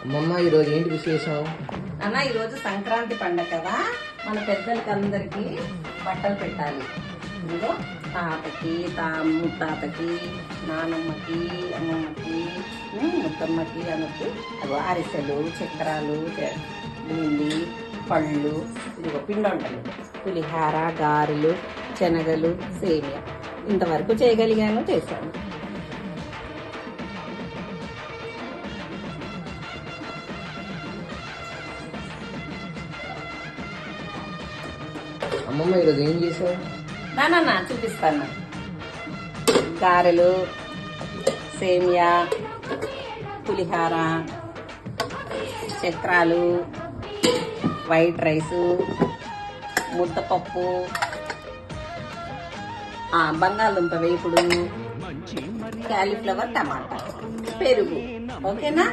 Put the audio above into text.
అమ్మమ్మ ఈరోజు ఏంటి విశేషం? అన్న ఈరోజు సంక్రాంతి పండగ కదా, మన పెద్దలకి అందరికి బట్టలు పెట్టాలి. ఇదిగో తాతకి, ముత్తాతకి, నానమ్మకి, అమ్మమ్మకి, ముత్తమ్మకి, అమ్మకి అవి అరిసెలు, చక్రాలు, బూంది, పళ్ళు, ఇదిగో పిండొండలు, పులిహార, గారెలు, శనగలు, సేమియా ఇంతవరకు చేయగలిగాను, చేశాను. అమ్మమ్మ ఈరోజు ఏం చేసావు? నాన్న చూపిస్తాను. గారెలు, సేమియా, పులిహార, చక్రాలు, వైట్ రైసు, ముద్దపప్పు, బంగాళదుంప వేపుడు, క్యాలీఫ్లవర్, టమాటా, పెరుగు. ఓకేనా?